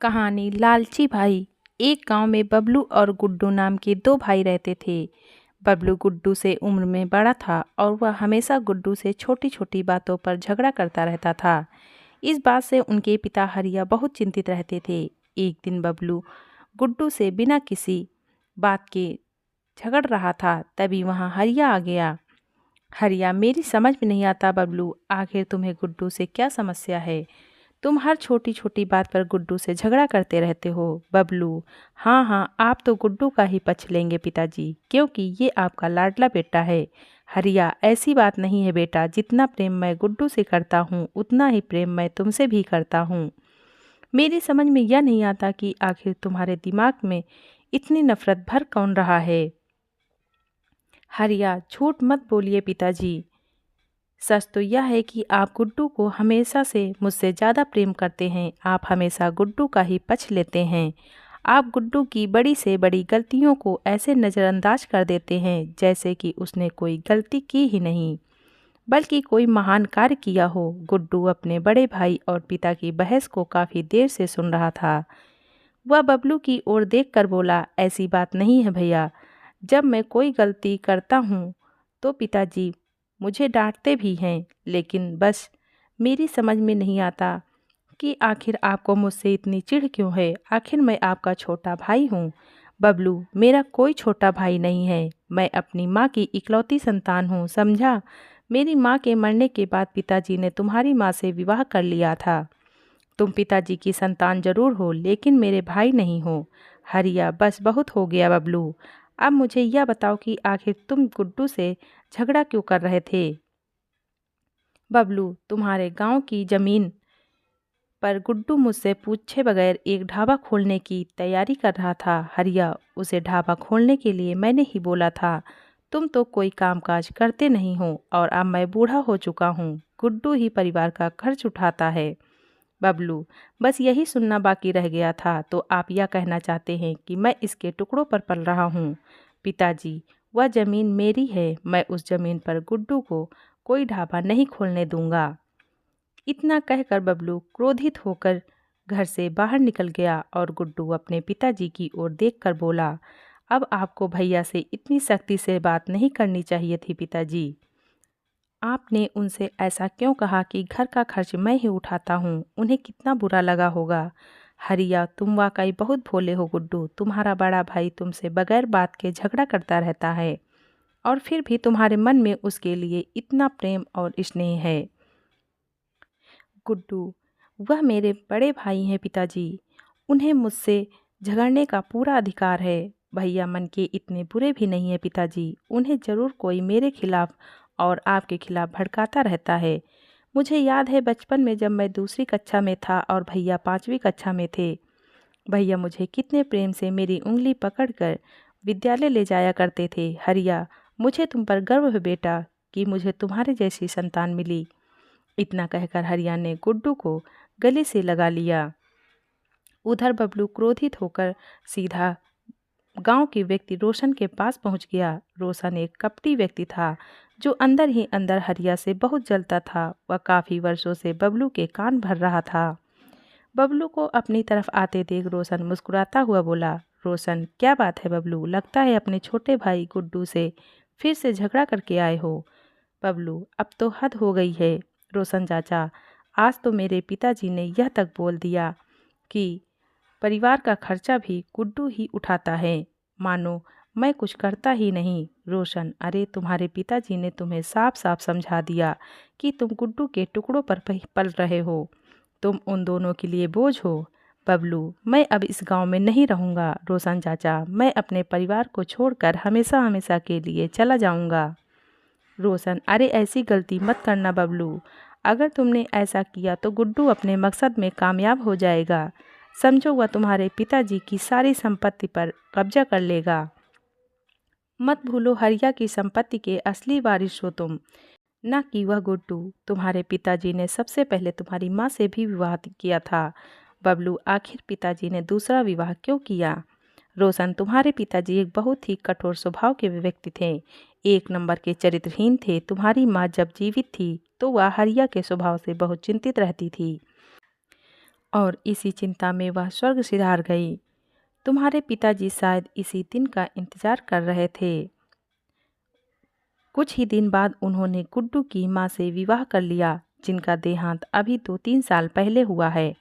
कहानी लालची भाई। एक गांव में बबलू और गुड्डू नाम के दो भाई रहते थे। बबलू गुड्डू से उम्र में बड़ा था और वह हमेशा गुड्डू से छोटी छोटी बातों पर झगड़ा करता रहता था। इस बात से उनके पिता हरिया बहुत चिंतित रहते थे। एक दिन बबलू गुड्डू से बिना किसी बात के झगड़ रहा था, तभी वहाँ हरिया आ गया। हरिया, मेरी समझ में नहीं आता बबलू, आखिर तुम्हें गुड्डू से क्या समस्या है? तुम हर छोटी छोटी बात पर गुड्डू से झगड़ा करते रहते हो। बबलू: हाँ हाँ, आप तो गुड्डू का ही पक्ष लेंगे पिताजी, क्योंकि ये आपका लाडला बेटा है। हरिया: ऐसी बात नहीं है बेटा, जितना प्रेम मैं गुड्डू से करता हूँ उतना ही प्रेम मैं तुमसे भी करता हूँ। मेरी समझ में यह नहीं आता कि आखिर तुम्हारे दिमाग में इतनी नफरत भर कौन रहा है। हरिया: झूठ मत बोलिए पिताजी, सच तो यह है कि आप गुड्डू को हमेशा से मुझसे ज़्यादा प्रेम करते हैं। आप हमेशा गुड्डू का ही पक्ष लेते हैं। आप गुड्डू की बड़ी से बड़ी गलतियों को ऐसे नज़रअंदाज कर देते हैं जैसे कि उसने कोई गलती की ही नहीं, बल्कि कोई महान कार्य किया हो। गुड्डू अपने बड़े भाई और पिता की बहस को काफ़ी देर से सुन रहा था। वह बबलू की ओर देखकर बोला: ऐसी बात नहीं है भैया, जब मैं कोई गलती करता हूँ तो पिताजी मुझे डांटते भी हैं, लेकिन बस मेरी समझ में नहीं आता कि आखिर आपको मुझसे इतनी चिढ़ क्यों है। आखिर मैं आपका छोटा भाई हूँ। बबलू: मेरा कोई छोटा भाई नहीं है, मैं अपनी माँ की इकलौती संतान हूँ, समझा। मेरी माँ के मरने के बाद पिताजी ने तुम्हारी माँ से विवाह कर लिया था। तुम पिताजी की संतान जरूर हो, लेकिन मेरे भाई नहीं हो। हरिया: बस बहुत हो गया बबलू, अब मुझे यह बताओ कि आखिर तुम गुड्डू से झगड़ा क्यों कर रहे थे? बबलू: तुम्हारे गांव की जमीन पर गुड्डू मुझसे पूछे बगैर एक ढाबा खोलने की तैयारी कर रहा था। हरिया: उसे ढाबा खोलने के लिए मैंने ही बोला था। तुम तो कोई कामकाज करते नहीं हो और अब मैं बूढ़ा हो चुका हूँ, गुड्डू ही परिवार का खर्च उठाता है। बबलू: बस यही सुनना बाकी रह गया था, तो आप यह कहना चाहते हैं कि मैं इसके टुकड़ों पर पल रहा हूँ? पिताजी, वह ज़मीन मेरी है, मैं उस ज़मीन पर गुड्डू को कोई ढाबा नहीं खोलने दूंगा। इतना कहकर बबलू क्रोधित होकर घर से बाहर निकल गया और गुड्डू अपने पिताजी की ओर देखकर बोला: अब आपको भैया से इतनी सख्ती से बात नहीं करनी चाहिए थी पिताजी। आपने उनसे ऐसा क्यों कहा कि घर का खर्च मैं ही उठाता हूँ? उन्हें कितना बुरा लगा होगा। हरिया: तुम वाकई बहुत भोले हो गुड्डू, तुम्हारा बड़ा भाई तुमसे बगैर बात के झगड़ा करता रहता है और फिर भी तुम्हारे मन में उसके लिए इतना प्रेम और स्नेह है। गुड्डू: वह मेरे बड़े भाई हैं पिताजी, उन्हें मुझसे झगड़ने का पूरा अधिकार है। भैया मन के इतने बुरे भी नहीं हैं पिताजी, उन्हें ज़रूर कोई मेरे खिलाफ और आपके खिलाफ भड़काता रहता है। मुझे याद है बचपन में जब मैं दूसरी कक्षा में था और भैया 5वीं कक्षा में थे, भैया मुझे कितने प्रेम से मेरी उंगली पकड़कर विद्यालय ले जाया करते थे। हरिया: मुझे तुम पर गर्व है बेटा कि मुझे तुम्हारे जैसी संतान मिली। इतना कहकर हरिया ने गुड्डू को गले से लगा लिया। उधर बबलू क्रोधित होकर सीधा गांव के व्यक्ति रोशन के पास पहुंच गया। रोशन एक कपटी व्यक्ति था जो अंदर ही अंदर हरिया से बहुत जलता था। वह काफ़ी वर्षों से बबलू के कान भर रहा था। बबलू को अपनी तरफ आते देख रोशन मुस्कुराता हुआ बोला: रोशन, क्या बात है बबलू, लगता है अपने छोटे भाई गुड्डू से फिर से झगड़ा करके आए हो। बबलू: अब तो हद हो गई है रोशन चाचा, आज तो मेरे पिताजी ने यह तक बोल दिया कि परिवार का खर्चा भी गुड्डू ही उठाता है, मानो मैं कुछ करता ही नहीं। रोशन: अरे तुम्हारे पिताजी ने तुम्हें साफ साफ समझा दिया कि तुम गुड्डू के टुकड़ों पर पल रहे हो, तुम उन दोनों के लिए बोझ हो। बबलू: मैं अब इस गांव में नहीं रहूंगा रोशन चाचा, मैं अपने परिवार को छोड़कर हमेशा हमेशा के लिए चला जाऊंगा। रोशन: अरे ऐसी गलती मत करना बबलू, अगर तुमने ऐसा किया तो गुड्डू अपने मकसद में कामयाब हो जाएगा। समझो, वह तुम्हारे पिताजी की सारी संपत्ति पर कब्जा कर लेगा। मत भूलो, हरिया की संपत्ति के असली वारिस हो तुम, न कि वह गुड्डू। तुम्हारे पिताजी ने सबसे पहले तुम्हारी माँ से भी विवाह किया था। बबलू: आखिर पिताजी ने दूसरा विवाह क्यों किया? रोशन: तुम्हारे पिताजी एक बहुत ही कठोर स्वभाव के व्यक्ति थे, एक नंबर के चरित्रहीन थे। तुम्हारी माँ जब जीवित थी तो वह हरिया के स्वभाव से बहुत चिंतित रहती थी और इसी चिंता में वह स्वर्ग सिधार गई। तुम्हारे पिताजी शायद इसी दिन का इंतजार कर रहे थे। कुछ ही दिन बाद उन्होंने गुड्डू की माँ से विवाह कर लिया, जिनका देहांत अभी 2-3 साल पहले हुआ है।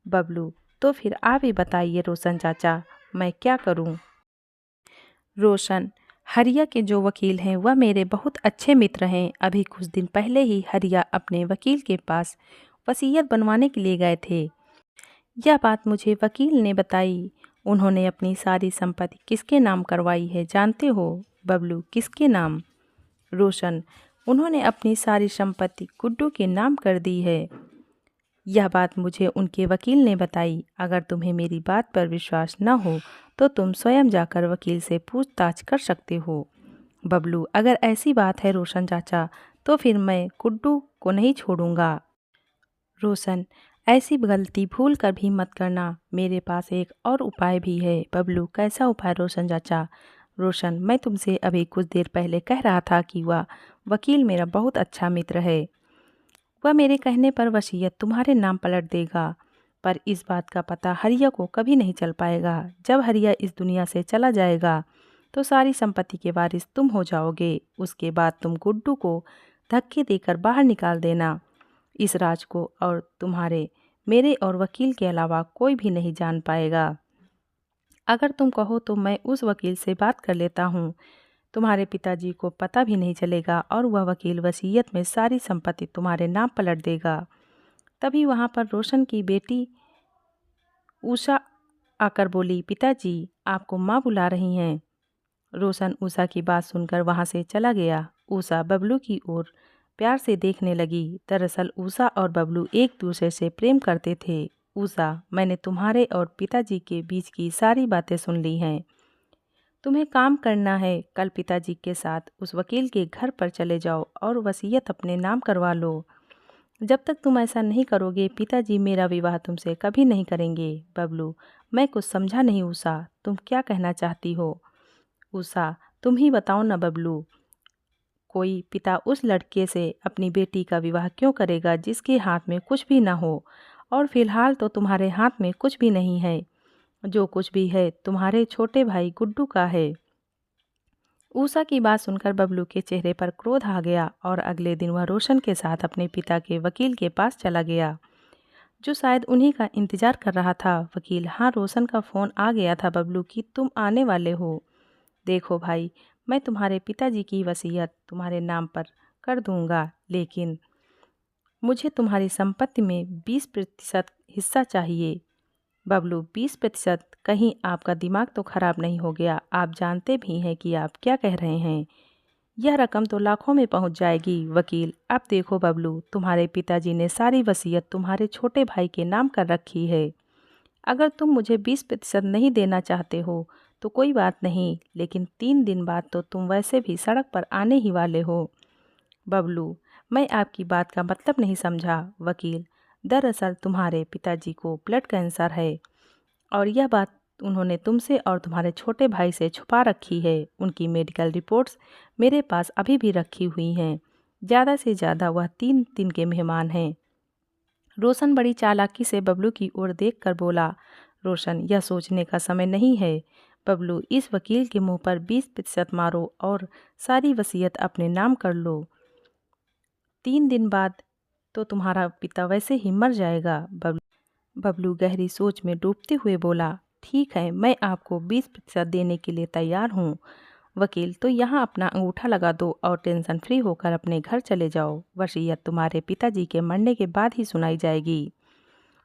बबलू, तो फिर आप ही बताइए रोशन चाचा, मैं क्या करूं? रोशन, हरिया के जो वकील हैं वह मेरे बहुत अच्छे मित्र हैं। अभी कुछ दिन पहले ही हरिया अपने वकील के पास वसीयत बनवाने के लिए गए थे। यह बात मुझे वकील ने बताई। उन्होंने अपनी सारी संपत्ति किसके नाम करवाई है जानते हो? बबलू, किसके नाम? रोशन, उन्होंने अपनी सारी संपत्ति गुड्डू के नाम कर दी है। यह बात मुझे उनके वकील ने बताई। अगर तुम्हें मेरी बात पर विश्वास न हो तो तुम स्वयं जाकर वकील से पूछताछ कर सकते हो। बबलू, अगर ऐसी बात है रोशन चाचा, तो फिर मैं गुड्डू को नहीं छोड़ूंगा। रोशन, ऐसी गलती भूल कर भी मत करना। मेरे पास एक और उपाय भी है। बबलू, कैसा उपाय रोशन चाचा? रोशन, मैं तुमसे अभी कुछ देर पहले कह रहा था कि वह वकील मेरा बहुत अच्छा मित्र है। वह मेरे कहने पर वसीयत तुम्हारे नाम पलट देगा, पर इस बात का पता हरिया को कभी नहीं चल पाएगा। जब हरिया इस दुनिया से चला जाएगा तो सारी संपत्ति के वारिस तुम हो जाओगे। उसके बाद तुम गुड्डू को धक्के देकर बाहर निकाल देना। इस राज को और तुम्हारे, मेरे और वकील के अलावा कोई भी नहीं जान पाएगा। अगर तुम कहो तो मैं उस वकील से बात कर लेता हूँ। तुम्हारे पिताजी को पता भी नहीं चलेगा और वह वकील वसीयत में सारी संपत्ति तुम्हारे नाम पलट देगा। तभी वहाँ पर रोशन की बेटी उषा आकर बोली, पिताजी, आपको माँ बुला रही हैं। रोशन उषा की बात सुनकर वहाँ से चला गया। उषा बबलू की ओर प्यार से देखने लगी। दरअसल उषा और बबलू एक दूसरे से प्रेम करते थे। उषा, मैंने तुम्हारे और पिताजी के बीच की सारी बातें सुन ली हैं। तुम्हें काम करना है। कल पिताजी के साथ उस वकील के घर पर चले जाओ और वसीयत अपने नाम करवा लो। जब तक तुम ऐसा नहीं करोगे, पिताजी मेरा विवाह तुमसे कभी नहीं करेंगे। बबलू, मैं कुछ समझा नहीं उषा, तुम क्या कहना चाहती हो? उषा, तुम ही बताओ ना बबलू। कोई पिता उस लड़के से अपनी बेटी का विवाह क्यों करेगा जिसके हाथ में कुछ भी ना हो? और फिलहाल तो तुम्हारे हाथ में कुछ भी नहीं है। जो कुछ भी है तुम्हारे छोटे भाई गुड्डू का है। उषा की बात सुनकर बबलू के चेहरे पर क्रोध आ गया और अगले दिन वह रोशन के साथ अपने पिता के वकील के पास चला गया, जो शायद उन्हीं का इंतजार कर रहा था। वकील, हाँ, रोशन का फ़ोन आ गया था बबलू कि तुम आने वाले हो। देखो भाई, मैं तुम्हारे पिताजी की वसीयत तुम्हारे नाम पर कर दूंगा, लेकिन मुझे तुम्हारी संपत्ति में 20% हिस्सा चाहिए। बबलू, 20%? कहीं आपका दिमाग तो खराब नहीं हो गया? आप जानते भी हैं कि आप क्या कह रहे हैं। यह रकम तो लाखों में पहुंच जाएगी। वकील, अब देखो बबलू, तुम्हारे पिताजी ने सारी वसीयत तुम्हारे छोटे भाई के नाम कर रखी है। अगर तुम मुझे 20% नहीं देना चाहते हो तो कोई बात नहीं, लेकिन 3 दिन बाद तो तुम वैसे भी सड़क पर आने ही वाले हो। बबलू, मैं आपकी बात का मतलब नहीं समझा। वकील, दरअसल तुम्हारे पिताजी को ब्लड कैंसर है और यह बात उन्होंने तुमसे और तुम्हारे छोटे भाई से छुपा रखी है। उनकी मेडिकल रिपोर्ट्स मेरे पास अभी भी रखी हुई हैं। ज़्यादा से ज़्यादा वह 3 दिन के मेहमान हैं। रोशन बड़ी चालाकी से बबलू की ओर देखकर बोला, रोशन, यह सोचने का समय नहीं है। बबलू, इस वकील के मुंह पर 20% मारो और सारी वसीयत अपने नाम कर लो। 3 दिन बाद तो तुम्हारा पिता वैसे ही मर जाएगा। बबलू गहरी सोच में डूबते हुए बोला, ठीक है, मैं आपको 20% देने के लिए तैयार हूँ। वकील, तो यहाँ अपना अंगूठा लगा दो और टेंशन फ्री होकर अपने घर चले जाओ। वसीयत तुम्हारे पिताजी के मरने के बाद ही सुनाई जाएगी।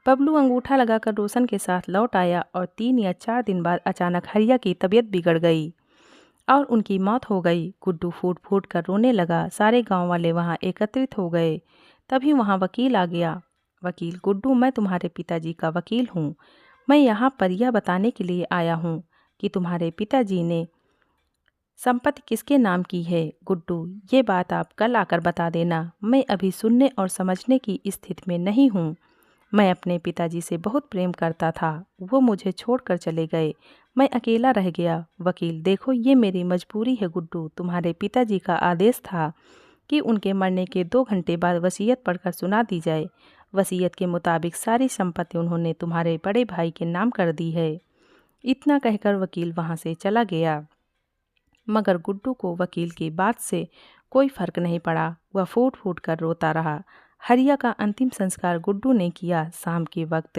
बबलू अंगूठा लगाकर रोशन के साथ लौट आया और 3 या 4 दिन बाद अचानक हरिया की तबीयत बिगड़ गई और उनकी मौत हो गई। गुड्डू फूट फूट कर रोने लगा। सारे गांव वाले वहां एकत्रित हो गए। तभी वहां वकील आ गया। वकील, गुड्डू, मैं तुम्हारे पिताजी का वकील हूँ। मैं यहाँ पर यह बताने के लिए आया हूँ कि तुम्हारे पिताजी ने संपत्ति किसके नाम की है। गुड्डू, ये बात आप कल आकर बता देना। मैं अभी सुनने और समझने की स्थिति में नहीं हूँ। मैं अपने पिताजी से बहुत प्रेम करता था, वो मुझे छोड़कर चले गए। मैं अकेला रह गया। वकील, देखो, ये मेरी मजबूरी है गुड्डू। तुम्हारे पिताजी का आदेश था कि उनके मरने के 2 घंटे बाद वसीयत पढ़कर सुना दी जाए। वसीयत के मुताबिक सारी संपत्ति उन्होंने तुम्हारे बड़े भाई के नाम कर दी है। इतना कहकर वकील वहाँ से चला गया। मगर गुड्डू को वकील की बात से कोई फर्क नहीं पड़ा। वह फूट फूट कर रोता रहा। हरिया का अंतिम संस्कार गुड्डू ने किया। शाम के वक्त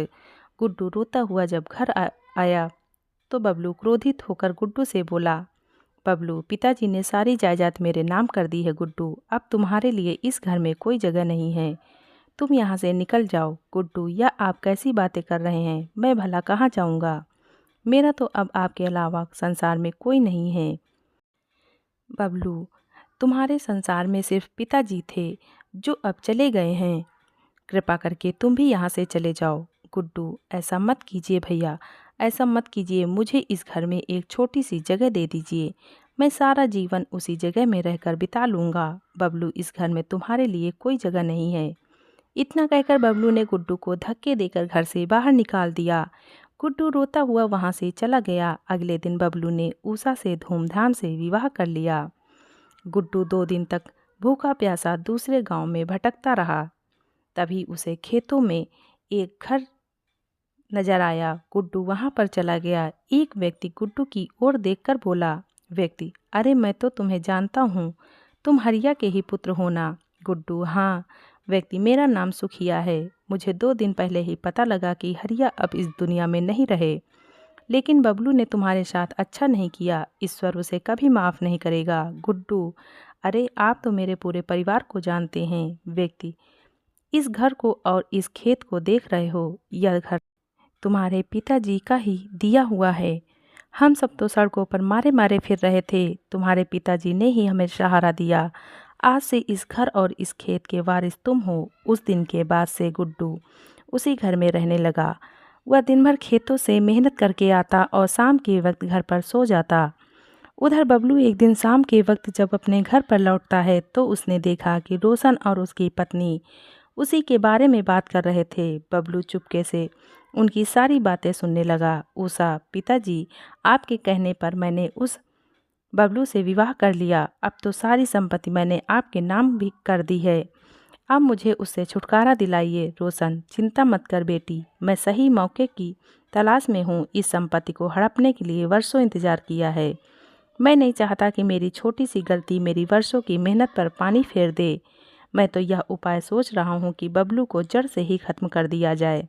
गुड्डू रोता हुआ जब घर आया तो बबलू क्रोधित होकर गुड्डू से बोला, बबलू, पिताजी ने सारी जायदाद मेरे नाम कर दी है गुड्डू, अब तुम्हारे लिए इस घर में कोई जगह नहीं है, तुम यहाँ से निकल जाओ। गुड्डू, यह आप कैसी बातें कर रहे हैं? मैं भला कहाँ जाऊँगा? मेरा तो अब आपके अलावा संसार में कोई नहीं है। बबलू, तुम्हारे संसार में सिर्फ पिताजी थे जो अब चले गए हैं। कृपा करके तुम भी यहाँ से चले जाओ। गुड्डू, ऐसा मत कीजिए भैया, ऐसा मत कीजिए। मुझे इस घर में एक छोटी सी जगह दे दीजिए, मैं सारा जीवन उसी जगह में रहकर बिता लूँगा। बबलू, इस घर में तुम्हारे लिए कोई जगह नहीं है। इतना कहकर बबलू ने गुड्डू को धक्के देकर घर से बाहर निकाल दिया। गुड्डू रोता हुआ वहाँ से चला गया। अगले दिन बबलू ने उषा से धूमधाम से विवाह कर लिया। गुड्डू 2 दिन तक भूखा प्यासा दूसरे गांव में भटकता रहा। तभी उसे खेतों में एक घर नजर आया। गुड्डू वहां पर चला गया। एक व्यक्ति गुड्डू की ओर देखकर बोला, व्यक्ति, अरे मैं तो तुम्हें जानता हूँ, तुम हरिया के ही पुत्र हो ना? गुड्डू, हाँ। व्यक्ति, मेरा नाम सुखिया है। मुझे 2 दिन पहले ही पता लगा कि हरिया अब इस दुनिया में नहीं रहे, लेकिन बबलू ने तुम्हारे साथ अच्छा नहीं किया, ईश्वर उसे कभी माफ़ नहीं करेगा। गुड्डू, अरे आप तो मेरे पूरे परिवार को जानते हैं। व्यक्ति, इस घर को और इस खेत को देख रहे हो, यह घर तुम्हारे पिताजी का ही दिया हुआ है। हम सब तो सड़कों पर मारे मारे फिर रहे थे, तुम्हारे पिताजी ने ही हमें सहारा दिया। आज से इस घर और इस खेत के वारिस तुम हो। उस दिन के बाद से गुड्डू उसी घर में रहने लगा। वह दिन भर खेतों से मेहनत करके आता और शाम के वक्त घर पर सो जाता। उधर बबलू एक दिन शाम के वक्त जब अपने घर पर लौटता है तो उसने देखा कि रोशन और उसकी पत्नी उसी के बारे में बात कर रहे थे। बबलू चुपके से उनकी सारी बातें सुनने लगा। उषा, पिताजी, आपके कहने पर मैंने उस बबलू से विवाह कर लिया। अब तो सारी संपत्ति मैंने आपके नाम भी कर दी है। अब मुझे उससे छुटकारा दिलाइए। रोशन, चिंता मत कर बेटी, मैं सही मौके की तलाश में हूँ। इस संपत्ति को हड़पने के लिए वर्षों इंतजार किया है। मैं नहीं चाहता कि मेरी छोटी सी गलती मेरी वर्षों की मेहनत पर पानी फेर दे। मैं तो यह उपाय सोच रहा हूँ कि बबलू को जड़ से ही खत्म कर दिया जाए।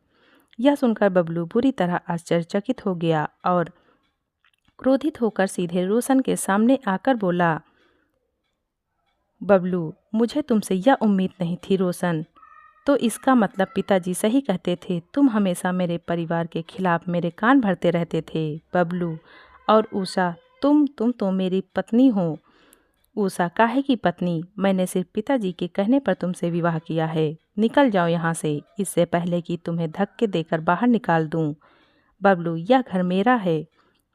यह सुनकर बबलू बुरी तरह आश्चर्यचकित हो गया और क्रोधित होकर सीधे रोशन के सामने आकर बोला, बबलू, मुझे तुमसे यह उम्मीद नहीं थी रोशन। तो इसका मतलब पिताजी सही कहते थे, तुम हमेशा मेरे परिवार के खिलाफ मेरे कान भरते रहते थे। बबलू और उषा, तुम तो मेरी पत्नी हो। उषा, काहे की पत्नी? मैंने सिर्फ पिताजी के कहने पर तुमसे विवाह किया है। निकल जाओ यहाँ से, इससे पहले कि तुम्हें धक्के देकर बाहर निकाल दूँ। बबलू, यह घर मेरा है।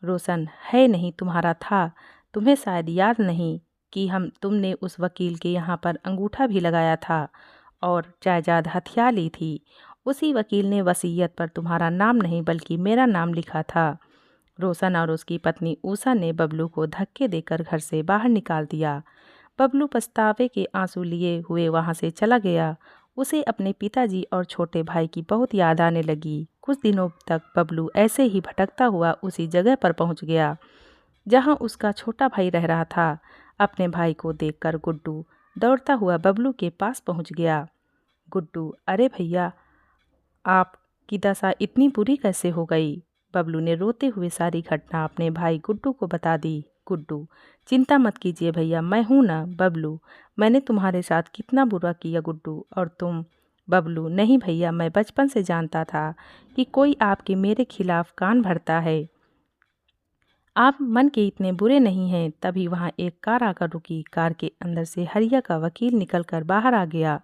रोशन, है नहीं, तुम्हारा था। तुम्हें शायद याद नहीं कि तुमने उस वकील के यहाँ पर अंगूठा भी लगाया था और जायदाद हथिया ली थी। उसी वकील ने वसीयत पर तुम्हारा नाम नहीं बल्कि मेरा नाम लिखा था। रोशन और उसकी पत्नी उषा ने बबलू को धक्के देकर घर से बाहर निकाल दिया। बबलू पछतावे के आंसू लिए हुए वहाँ से चला गया। उसे अपने पिताजी और छोटे भाई की बहुत याद आने लगी। कुछ दिनों तक बबलू ऐसे ही भटकता हुआ उसी जगह पर पहुँच गया जहाँ उसका छोटा भाई रह रहा था। अपने भाई को देखकर गुड्डू दौड़ता हुआ बबलू के पास पहुँच गया। गुड्डू, अरे भैया, आपकी दशा इतनी बुरी कैसे हो गई? बबलू ने रोते हुए सारी घटना अपने भाई गुड्डू को बता दी। गुड्डू, चिंता मत कीजिए भैया, मैं हूँ ना। बबलू, मैंने तुम्हारे साथ कितना बुरा किया गुड्डू, और तुम? बबलू, नहीं भैया, मैं बचपन से जानता था कि कोई आपके मेरे खिलाफ कान भरता है। आप मन के इतने बुरे नहीं हैं। तभी वहाँ एक कार आकर रुकी। कार के अंदर से हरिया का वकील निकलकर बाहर आ गया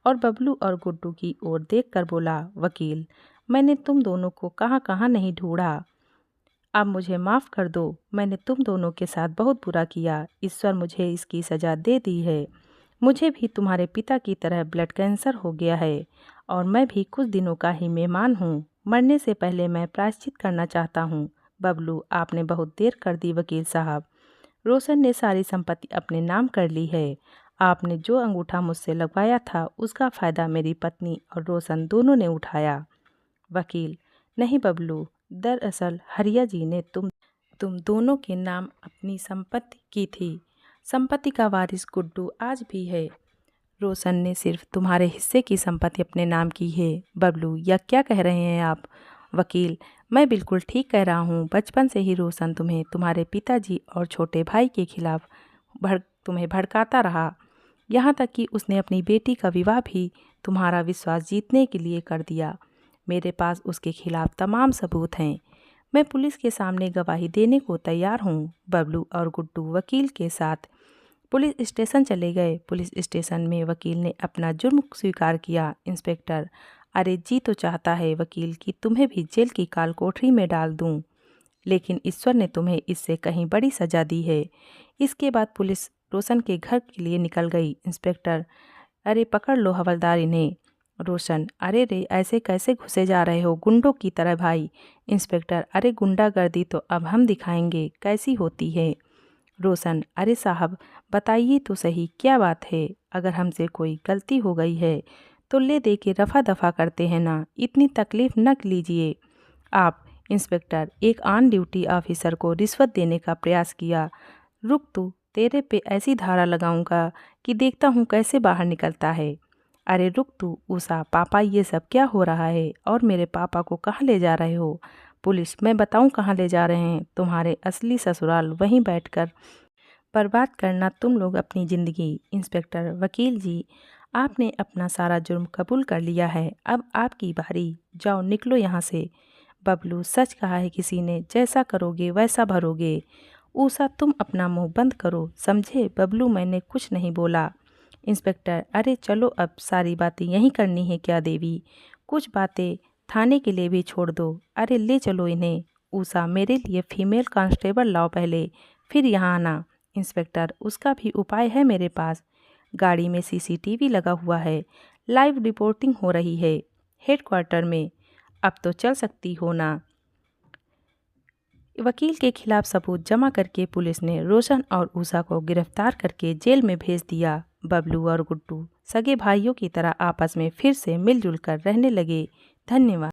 और बबलू और गुड्डू की ओर देखकर बोला, वकील, मैंने तुम दोनों को कहाँ कहाँ नहीं ढूंढा। अब मुझे माफ़ कर दो, मैंने तुम दोनों के साथ बहुत बुरा किया। ईश्वर मुझे इसकी सज़ा दे दी है। मुझे भी तुम्हारे पिता की तरह ब्लड कैंसर हो गया है और मैं भी कुछ दिनों का ही मेहमान हूँ। मरने से पहले मैं प्रायश्चित करना चाहता हूँ। बबलू, आपने बहुत देर कर दी वकील साहब। रोशन ने सारी संपत्ति अपने नाम कर ली है आपने जो अंगूठा मुझसे लगवाया था उसका फ़ायदा मेरी पत्नी और रोशन दोनों ने उठाया। वकील, नहीं बबलू, दरअसल हरिया जी ने तुम दोनों के नाम अपनी संपत्ति की थी। संपत्ति का वारिस गुड्डू आज भी है। रोशन ने सिर्फ तुम्हारे हिस्से की संपत्ति अपने नाम की है। बबलू, यह क्या कह रहे हैं आप? वकील, मैं बिल्कुल ठीक कह रहा हूँ। बचपन से ही रोशन तुम्हें तुम्हारे पिताजी और छोटे भाई के खिलाफ तुम्हें भड़काता रहा, यहाँ तक कि उसने अपनी बेटी का विवाह भी तुम्हारा विश्वास जीतने के लिए कर दिया। मेरे पास उसके खिलाफ तमाम सबूत हैं। मैं पुलिस के सामने गवाही देने को तैयार हूँ। बबलू और गुड्डू वकील के साथ पुलिस स्टेशन चले गए। पुलिस स्टेशन में वकील ने अपना जुर्म स्वीकार किया। इंस्पेक्टर, अरे जी तो चाहता है वकील कि तुम्हें भी जेल की काल कोठरी में डाल दूं, लेकिन ईश्वर ने तुम्हें इससे कहीं बड़ी सज़ा दी है। इसके बाद पुलिस रोशन के घर के लिए निकल गई। इंस्पेक्टर, अरे पकड़ लो हवलदार इन्हें। रोशन, अरे रे, ऐसे कैसे घुसे जा रहे हो गुंडों की तरह भाई। इंस्पेक्टर, अरे गुंडागर्दी तो अब हम दिखाएंगे कैसी होती है। रोशन, अरे साहब बताइए तो सही क्या बात है। अगर हमसे कोई गलती हो गई है तो ले दे के रफा दफा करते हैं ना, इतनी तकलीफ़ न लीजिए आप। इंस्पेक्टर, एक ऑन ड्यूटी ऑफिसर को रिश्वत देने का प्रयास किया। रुक तू, तेरे पे ऐसी धारा लगाऊंगा कि देखता हूँ कैसे बाहर निकलता है। अरे रुक तू उषा, पापा ये सब क्या हो रहा है और मेरे पापा को कहाँ ले जा रहे हो? पुलिस, मैं बताऊँ कहाँ ले जा रहे हैं? तुम्हारे असली ससुराल, वहीं बैठकर बर्बाद करना तुम लोग अपनी ज़िंदगी। इंस्पेक्टर, वकील जी, आपने अपना सारा जुर्म कबूल कर लिया है, अब आपकी बारी, जाओ निकलो यहाँ से। बबलू, सच कहा है किसी ने, जैसा करोगे वैसा भरोगे। ऊषा, तुम अपना मुंह बंद करो, समझे? बबलू, मैंने कुछ नहीं बोला। इंस्पेक्टर, अरे चलो अब सारी बातें यहीं करनी है क्या देवी? कुछ बातें थाने के लिए भी छोड़ दो। अरे ले चलो इन्हें। ऊषा, मेरे लिए फीमेल कांस्टेबल लाओ पहले, फिर यहाँ आना। इंस्पेक्टर, उसका भी उपाय है मेरे पास। गाड़ी में सीसीटीवी लगा हुआ है, लाइव रिपोर्टिंग हो रही है हेडक्वार्टर में। अब तो चल सकती हो ना? वकील के खिलाफ सबूत जमा करके पुलिस ने रोशन और उषा को गिरफ्तार करके जेल में भेज दिया। बबलू और गुड्डू सगे भाइयों की तरह आपस में फिर से मिलजुल कर रहने लगे। धन्यवाद।